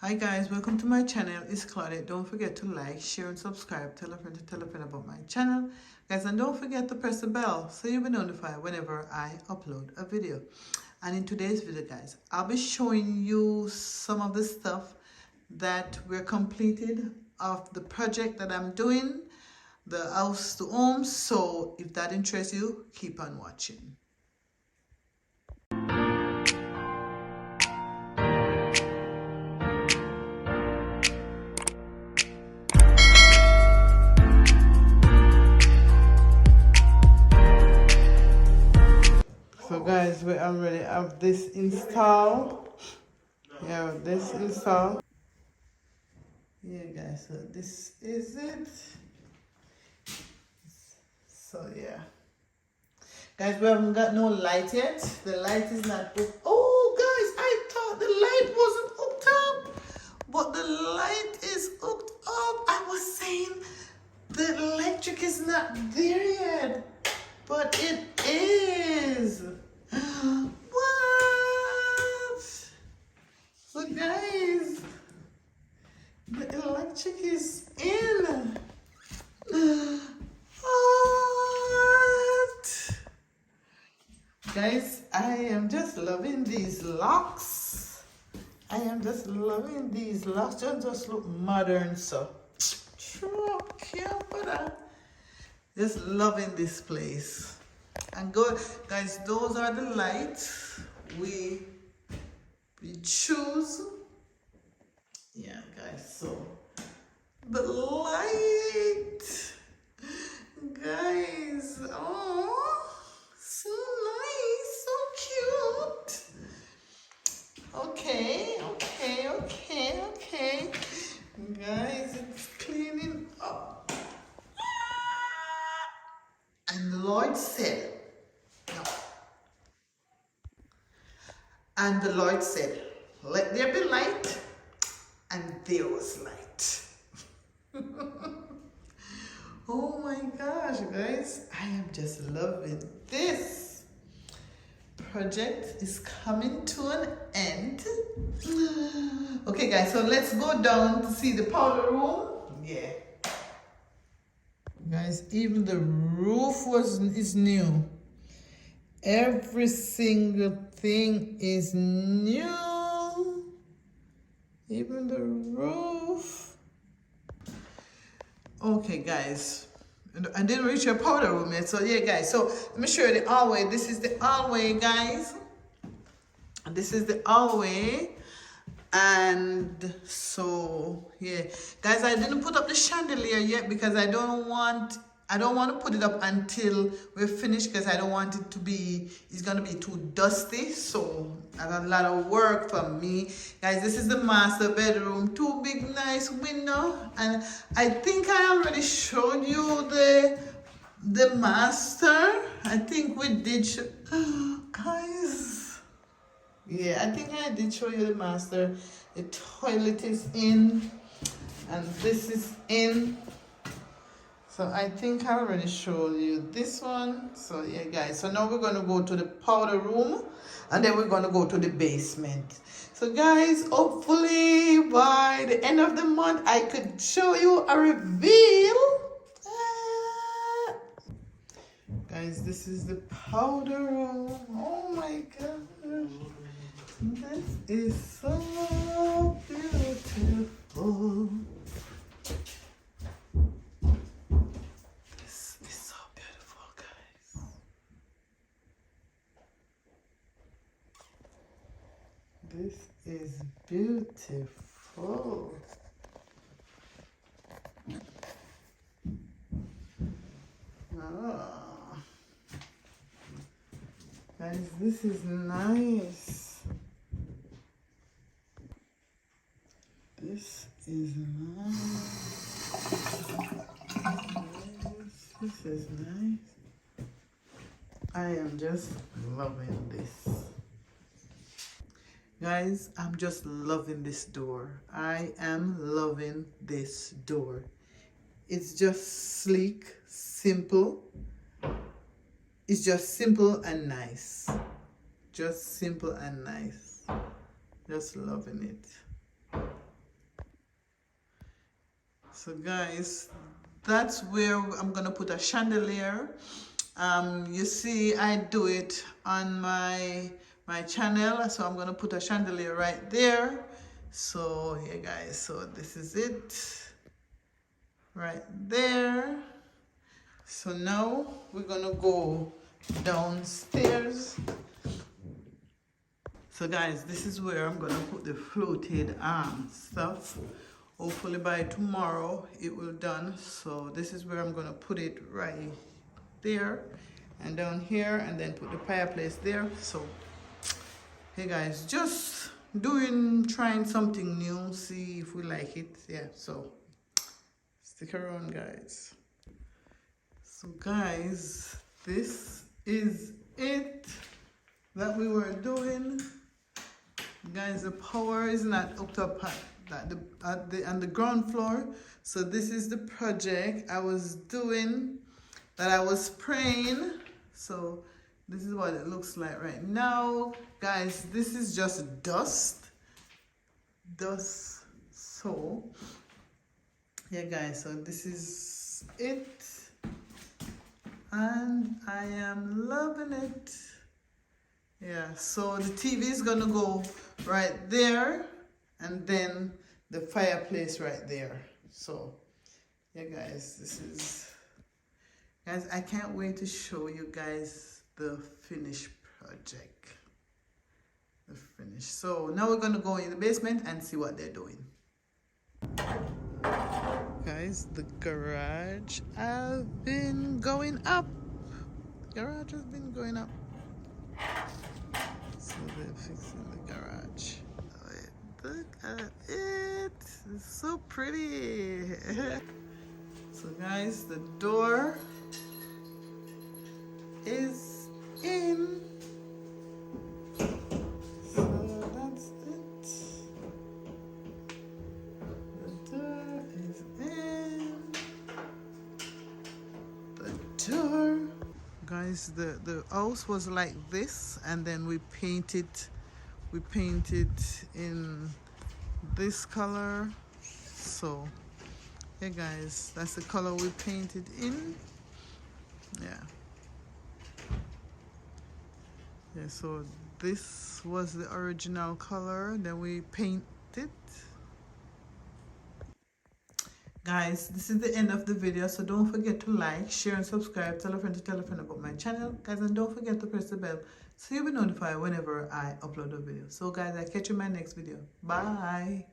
Hi guys, welcome to my channel. It's Claudette. Don't forget to like, share and subscribe. Tell a friend to tell a friend about my channel. Guys, and don't forget to press the bell so you'll be notified whenever I upload a video. And in today's video guys, I'll be showing you some of the stuff that we're completed of the project that I'm doing, the house to home. So if that interests you, keep on watching. So guys, we already have this installed. Yeah, this installed. Yeah guys, so this is it. So yeah. Guys, we haven't got no light yet. The light is not hooked. Oh guys, I thought the light wasn't hooked up. But the light is hooked up. I was saying the electric is not there yet. But it is. What? So guys, the electric is in. What? Guys, I am just loving these locks. I am just loving these locks. Just look modern, so. Yeah, but just loving this place. And go, guys, those are the lights we choose. Yeah, guys, so the light, guys, oh, so nice, so cute. Okay, guys, it's cleaning up. And the Lord said, no. And the Lord said, let there be light, and there was light. Oh my gosh, guys, I am just loving this. Project is coming to an end. Okay guys, so let's go down to see the powder room. Yeah. Guys, even the roof is new. Every single thing is new. Even the roof. Okay guys, I didn't reach your powder room yet. So yeah guys, so let me show you the hallway. This is the hallway guys. This is the hallway. And so yeah guys, I didn't put up the chandelier yet because I don't want to put it up until we're finished, because I don't want it to be, it's gonna be too dusty. So I got a lot of work for me guys. This is the master bedroom, two big nice window, and I think I already showed you the master. I think we did guys. Yeah, I think I did show you the master. The toilet is in, and this is in. So I think I already showed you this one. So yeah, guys. So now we're gonna go to the powder room, and then we're gonna go to the basement. So guys, hopefully by the end of the month, I could show you a reveal. Guys, this is the powder room. Oh my gosh. This is so beautiful. This is so beautiful, guys. This is beautiful. Oh. Guys, this is nice. This is nice. This is nice. I am just loving this. Guys, I'm just loving this door. I am loving this door. It's just sleek, simple. It's just simple and nice. Just simple and nice. Just loving it. So guys, that's where I'm gonna put a chandelier. You see I do it on my channel, so I'm gonna put a chandelier right there. So yeah guys, so this is it right there. So now we're gonna go downstairs. So guys, this is where I'm gonna put the floated stuff. Hopefully by tomorrow it will done. So this is where I'm gonna put it right there and down here, and then put the fireplace there. So hey guys, just trying something new, see if we like it. Yeah, so stick around guys. So guys, this is it that we were doing. Guys, the power is not hooked up on the ground floor. So this is the project I was doing, that I was spraying. So this is what it looks like right now. Guys, this is just dust. So yeah guys, so this is it. And I am loving it. Yeah, so the TV is gonna go right there, and then the fireplace right there. So yeah guys, guys, I can't wait to show you guys the finished project. The finish. So now we're gonna go in the basement and see what they're doing. Guys, the garage has been going up. Garage has been going up. So they're fixing the garage. Look at it. It's so pretty. So guys, the door is in. So that's it. The door is in. The door. Guys, the house was like this, and then we painted in this color. So yeah guys, that's the color we painted in. Yeah, so this was the original color, then we painted. Guys, this is the end of the video, so don't forget to like, share and subscribe. Tell a friend to tell a friend about my channel, guys, and don't forget to press the bell so you'll be notified whenever I upload a video. So guys, I'll catch you in my next video. Bye.